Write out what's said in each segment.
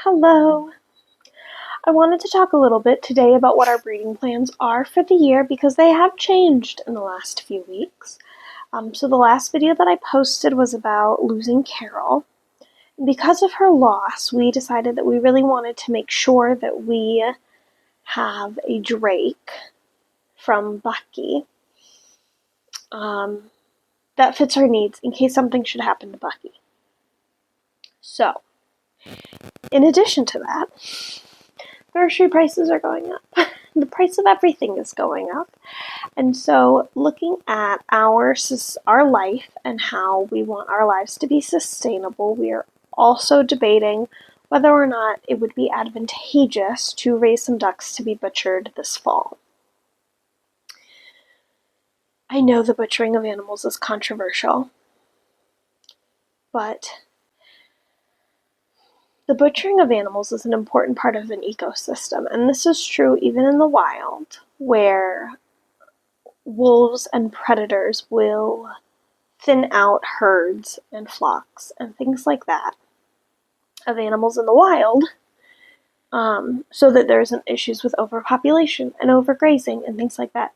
Hello. I wanted to talk a little bit today about what our breeding plans are for the year because they have changed in the last few weeks. So the last video that I posted was about losing Carol. Because of her loss, we decided that we really wanted to make sure that we have a Drake from Bucky that fits our needs in case something should happen to Bucky. So, in addition to that, grocery prices are going up. The price of everything is going up. And so looking at our life and how we want our lives to be sustainable, we are also debating whether or not it would be advantageous to raise some ducks to be butchered this fall. I know the butchering of animals is controversial, but the butchering of animals is an important part of an ecosystem, and this is true even in the wild, where wolves and predators will thin out herds and flocks and things like that of animals in the wild, so that there isn't issues with overpopulation and overgrazing and things like that.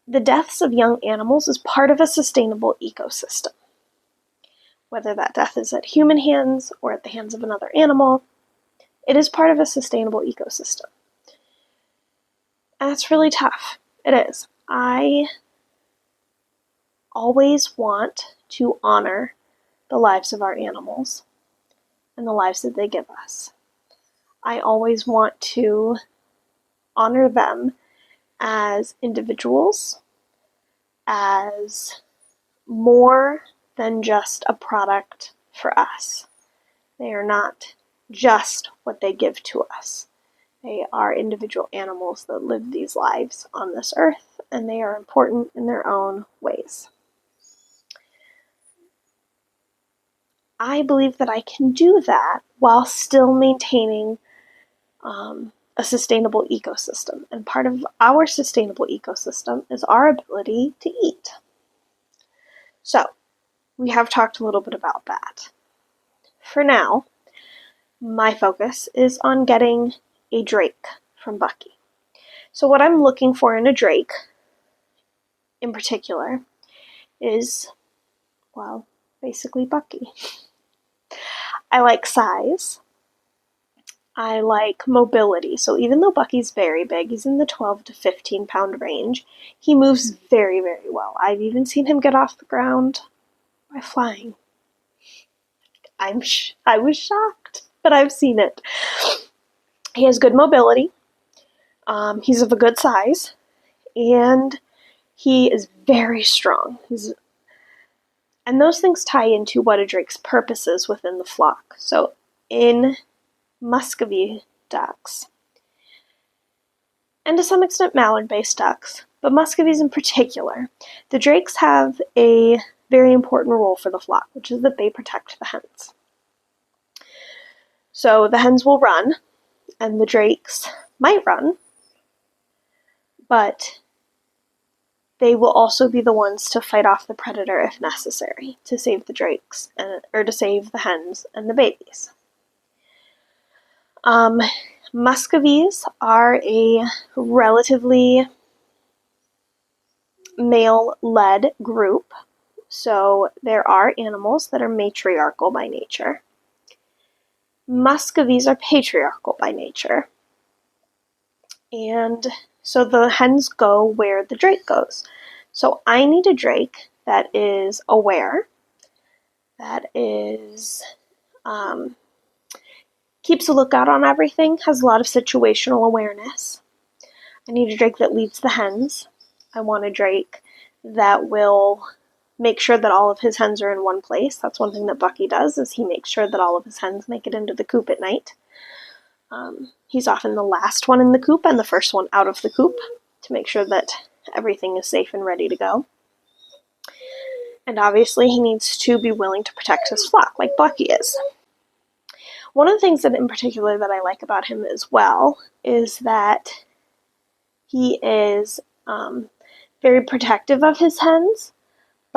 The deaths of young animals is part of a sustainable ecosystem. Whether that death is at human hands or at the hands of another animal, it is part of a sustainable ecosystem. And that's really tough. It is. I always want to honor the lives of our animals and the lives that they give us. I always want to honor them as individuals, as more than just a product for us. They are not just what they give to us. They are individual animals that live these lives on this earth, and they are important in their own ways. I believe that I can do that while still maintaining a sustainable ecosystem. And part of our sustainable ecosystem is our ability to eat. So, we have talked a little bit about that. For now, my focus is on getting a Drake from Bucky. So what I'm looking for in a Drake, in particular, is, well, basically Bucky. I like size. I like mobility. So even though Bucky's very big, he's in the 12 to 15 pound range, he moves very, very well. I've even seen him get off the ground by flying. I was shocked, but I've seen it. He has good mobility. He's of a good size, and he is very strong. And those things tie into what a Drake's purpose is within the flock. So in Muscovy ducks, and to some extent mallard-based ducks, but Muscovies in particular, the Drakes have a very important role for the flock, which is that they protect the hens. So the hens will run, and the Drakes might run, but they will also be the ones to fight off the predator if necessary, to save the Drakes, or to save the hens and the babies. Muscovies are a relatively male-led group, so there are animals that are matriarchal by nature. Muscovies are patriarchal by nature. And so the hens go where the Drake goes. So I need a Drake that is aware, that is keeps a lookout on everything, has a lot of situational awareness. I need a Drake that leads the hens. I want a Drake that will make sure that all of his hens are in one place. That's one thing that Bucky does, is he makes sure that all of his hens make it into the coop at night. He's often the last one in the coop and the first one out of the coop to make sure that everything is safe and ready to go. And obviously he needs to be willing to protect his flock, like Bucky is. One of the things that in particular that I like about him as well is that he is very protective of his hens,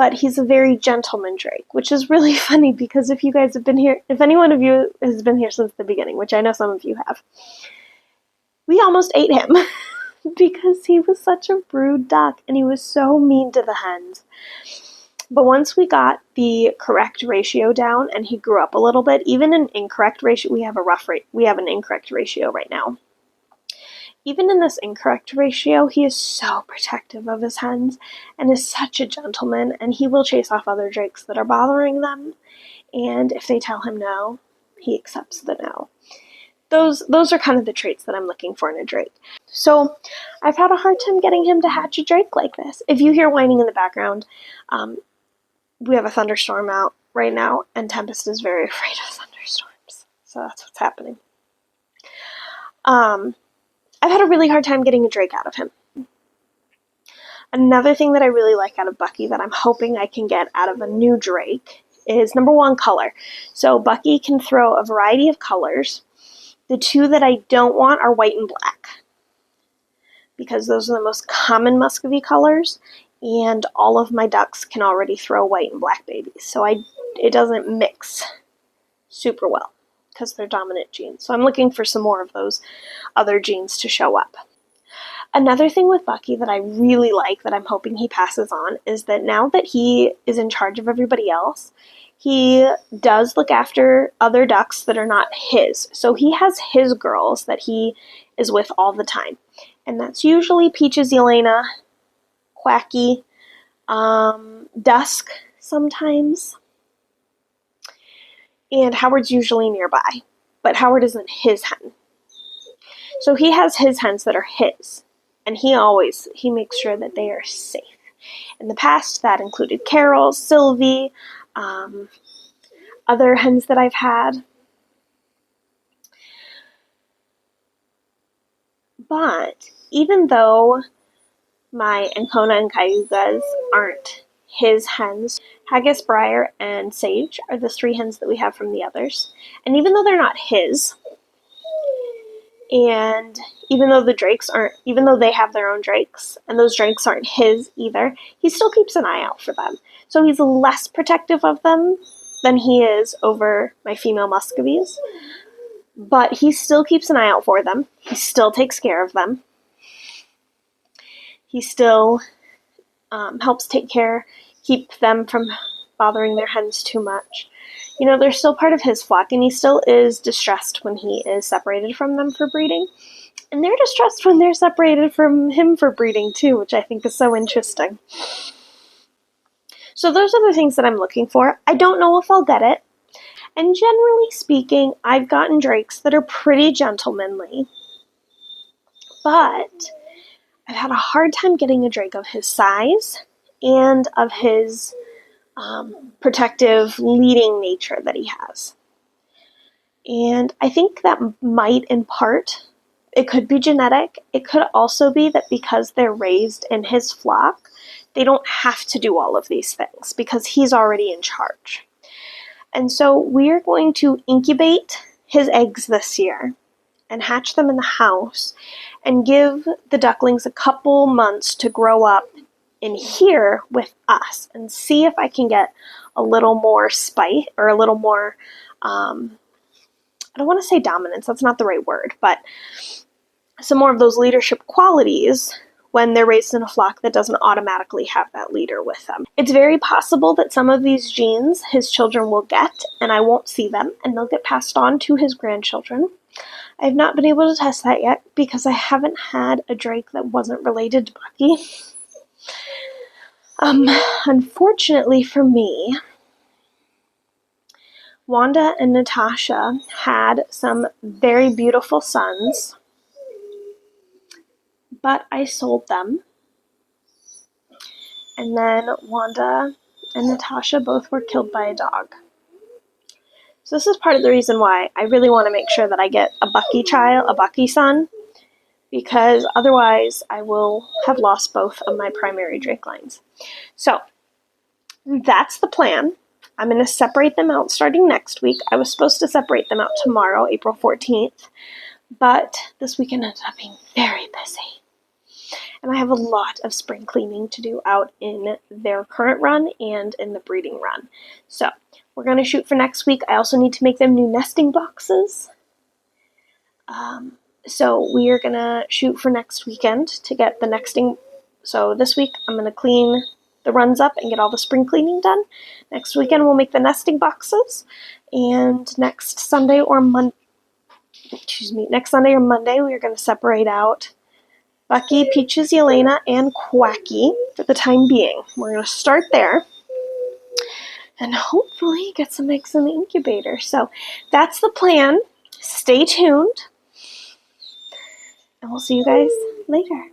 but he's a very gentleman drake, which is really funny because if you guys have been here, if any one of you has been here since the beginning, which I know some of you have, we almost ate him because he was such a rude duck and he was so mean to the hens. But once we got the correct ratio down and he grew up a little bit, even an incorrect ratio, we have an incorrect ratio right now. Even in this incorrect ratio, he is so protective of his hens and is such a gentleman, and he will chase off other drakes that are bothering them, and if they tell him no, he accepts the no. Those are kind of the traits that I'm looking for in a drake. So I've had a hard time getting him to hatch a drake like this. If you hear whining in the background, we have a thunderstorm out right now, and Tempest is very afraid of thunderstorms, so that's what's happening. I've had a really hard time getting a drake out of him. Another thing that I really like out of Bucky that I'm hoping I can get out of a new drake is, number one, color. So Bucky can throw a variety of colors. The two that I don't want are white and black, because those are the most common Muscovy colors, and all of my ducks can already throw white and black babies, so it doesn't mix super well because they're dominant genes. So I'm looking for some more of those other genes to show up. Another thing with Bucky that I really like, that I'm hoping he passes on, is that now that he is in charge of everybody else, he does look after other ducks that are not his. So he has his girls that he is with all the time. And that's usually Peaches, Elena, Quacky, Dusk sometimes. And Howard's usually nearby, but Howard isn't his hen. So he has his hens that are his, and he makes sure that they are safe. In the past, that included Carol, Sylvie, other hens that I've had. But even though my Ancona and Cayugas aren't his hens, Haggis, Briar, and Sage are the three hens that we have from the others. And even though they're not his, and even though they have their own drakes, and those drakes aren't his either, he still keeps an eye out for them. So he's less protective of them than he is over my female Muscovies, but he still keeps an eye out for them. He still takes care of them. He still helps keep them from bothering their hens too much. You know, they're still part of his flock, and he still is distressed when he is separated from them for breeding. And they're distressed when they're separated from him for breeding too, which I think is so interesting. So those are the things that I'm looking for. I don't know if I'll get it. And generally speaking, I've gotten drakes that are pretty gentlemanly. But I've had a hard time getting a drake of his size and of his protective, leading nature that he has. And I think that might, in part, it could be genetic. It could also be that because they're raised in his flock, they don't have to do all of these things because he's already in charge. And so we're going to incubate his eggs this year and hatch them in the house and give the ducklings a couple months to grow up in here with us and see if I can get a little more spite or a little more, I don't want to say dominance, that's not the right word, but some more of those leadership qualities when they're raised in a flock that doesn't automatically have that leader with them. It's very possible that some of these genes his children will get, and I won't see them, and they'll get passed on to his grandchildren. I've not been able to test that yet because I haven't had a drake that wasn't related to Bucky. Unfortunately for me, Wanda and Natasha had some very beautiful sons, but I sold them. And then Wanda and Natasha both were killed by a dog. So this is part of the reason why I really want to make sure that I get a Bucky son, because otherwise I will have lost both of my primary drake lines. So that's the plan. I'm going to separate them out starting next week. I was supposed to separate them out tomorrow, April 14th, but this weekend ended up being very busy. And I have a lot of spring cleaning to do out in their current run and in the breeding run. So we're going to shoot for next week. I also need to make them new nesting boxes. So we are going to shoot for next weekend to get the nesting. So this week I'm going to clean the runs up and get all the spring cleaning done. Next weekend we'll make the nesting boxes. And next Sunday or Monday we are going to separate out Bucky, Peaches, Yelena, and Quacky for the time being. We're going to start there and hopefully get some eggs in the incubator. So that's the plan. Stay tuned, and we'll see you guys later.